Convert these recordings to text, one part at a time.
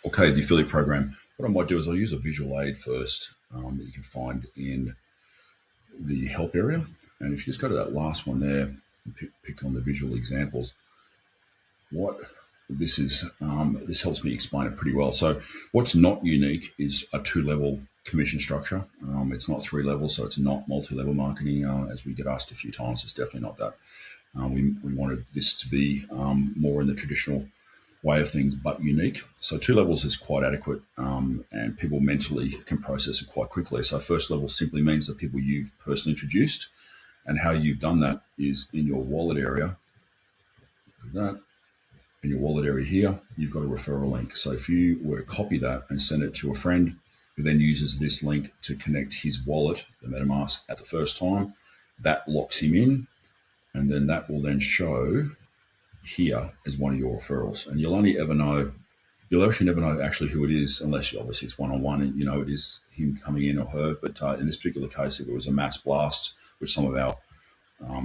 Okay, the affiliate program. What I might do is I'll use a visual aid first that you can find in the help area. And if you just go to that last one there and pick on the visual examples, what this is, this helps me explain it pretty well. So what's not unique is a 2-level commission structure. It's not 3 levels, so it's not multi-level marketing. As we get asked a few times, it's definitely not that. We wanted this to be more in the traditional way of things, but unique. So 2 levels is quite adequate, and people mentally can process it quite quickly. So first level simply means the people you've personally introduced, and how you've done that is in your wallet area. That in your wallet area here, you've got a referral link. So if you were to copy that and send it to a friend who then uses this link to connect his wallet, the MetaMask, at the first time, that locks him in, and then that will then show here as one of your referrals. And you'll actually never know actually who it is, unless obviously it's one-on-one and you know it is him coming in or her. But in this particular case, if it was a mass blast, which some of our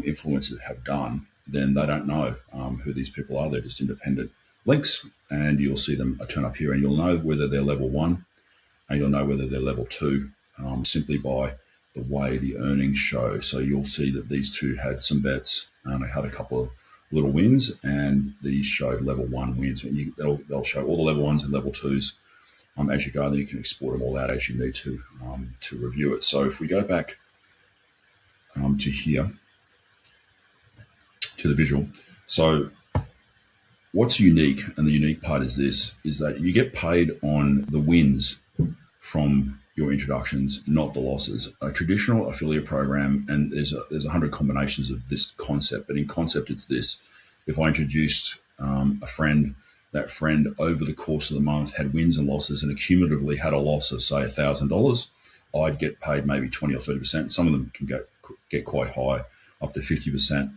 influencers have done, then they don't know who these people are. They're just independent links, and you'll see them turn up here, and you'll know whether they're level 1 and you'll know whether they're level 2 simply by the way the earnings show. So you'll see that these two had some bets, and I had a couple of little wins, and these showed level 1 wins. They'll show all the level 1s and level 2s as you go, and then you can export them all out as you need to review it. So if we go back to here, to the visual. So what's unique, and the unique part is this, is that you get paid on the wins from your introductions, not the losses. A traditional affiliate program, and there's 100 combinations of this concept, but in concept it's this. If I introduced a friend, that friend over the course of the month had wins and losses and accumulatively had a loss of say $1,000, I'd get paid maybe 20 or 30%. Some of them can get quite high, up to 50%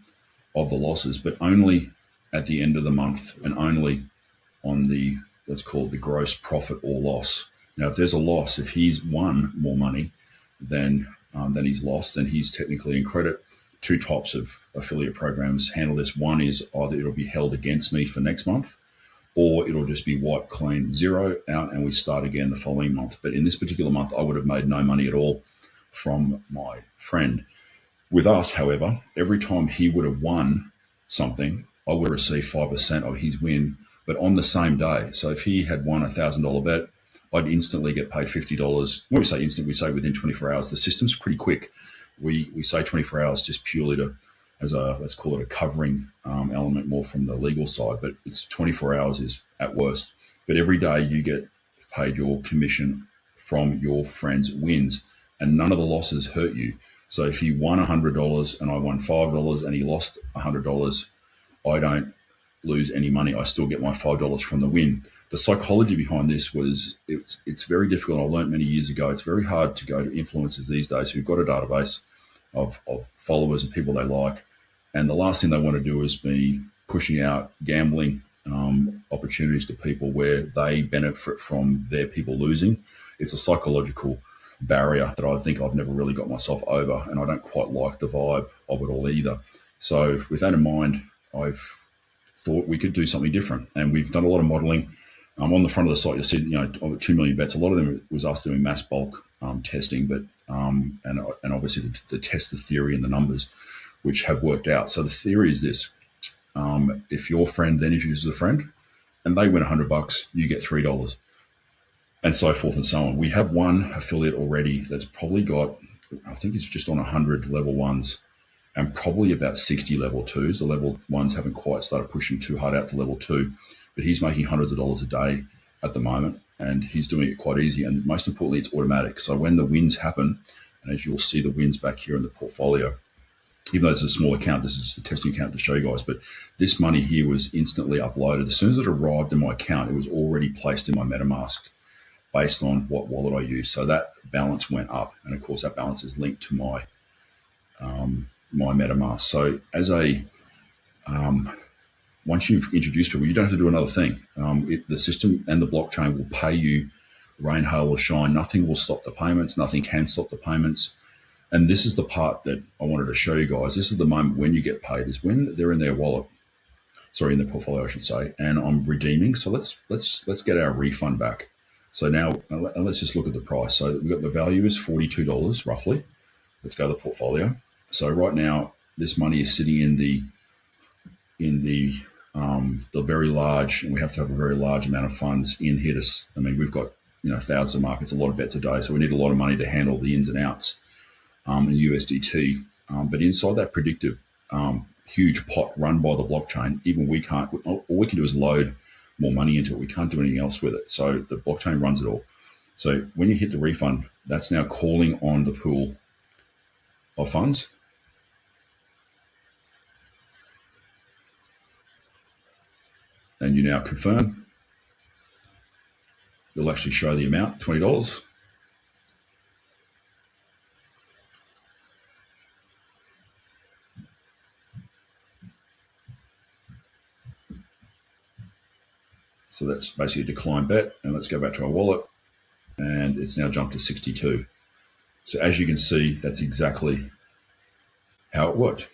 of the losses, but only at the end of the month and only on the, let's call it the gross profit or loss. Now, if there's a loss, if he's won more money than he's lost, then he's technically in credit. 2 types of affiliate programs handle this. One is either it'll be held against me for next month, or it'll just be wiped clean, 0 out, and we start again the following month. But in this particular month, I would have made no money at all from my friend. With us, however, every time he would have won something, I would receive 5% of his win, but on the same day. So if he had won $1,000 bet, I'd instantly get paid $50. When we say instant, we say within 24 hours. The system's pretty quick. We say 24 hours just purely let's call it a covering element more from the legal side, but it's 24 hours is at worst. But every day you get paid your commission from your friend's wins, and none of the losses hurt you. So if he won $100 and I won $5 and he lost $100, I don't lose any money. I still get my $5 from the win. The psychology behind this was it's very difficult. I learned many years ago. It's very hard to go to influencers these days who've got a database of followers and people they like, and the last thing they want to do is be pushing out gambling opportunities to people where they benefit from their people losing. It's a psychological barrier that I think I've never really got myself over, and I don't quite like the vibe of it all either. So with that in mind, I've thought we could do something different, and we've done a lot of modeling. On the front of the site, you'll see, 2 million bets. A lot of them was us doing mass bulk testing, but and obviously to test the theory and the numbers, which have worked out. So the theory is this: if your friend then introduces a friend, and they win $100, you get $3, and so forth and so on. We have one affiliate already that's probably got, I think it's just on 100 level 1s, and probably about 60 level 2s. The level 1s haven't quite started pushing too hard out to level 2. But he's making hundreds of dollars a day at the moment, and he's doing it quite easy. And most importantly, it's automatic. So when the wins happen, and as you'll see the wins back here in the portfolio, even though it's a small account, this is just a testing account to show you guys, but this money here was instantly uploaded. As soon as it arrived in my account, it was already placed in my MetaMask based on what wallet I use. So that balance went up. And of course, that balance is linked to my MetaMask. So as once you've introduced people, you don't have to do another thing. The system and the blockchain will pay you rain, hail, or shine. Nothing will stop the payments. Nothing can stop the payments. And this is the part that I wanted to show you guys. This is the moment when you get paid, is when they're in their wallet. sorry, in the portfolio, I should say, and I'm redeeming. So let's get our refund back. So now let's just look at the price. So we've got the value is $42 roughly. Let's go to the portfolio. So right now, this money is sitting in the very large, and we have to have a very large amount of funds in here to. I mean, we've got thousands of markets, a lot of bets a day, so we need a lot of money to handle the ins and outs in USDT. But inside that predictive huge pot run by the blockchain, even we can't. All we can do is load more money into it. We can't do anything else with it. So the blockchain runs it all. So when you hit the refund, that's now calling on the pool of funds. And you now confirm. You'll actually show the amount, $20. So that's basically a decline bet. And let's go back to our wallet. And it's now jumped to 62. So as you can see, that's exactly how it worked.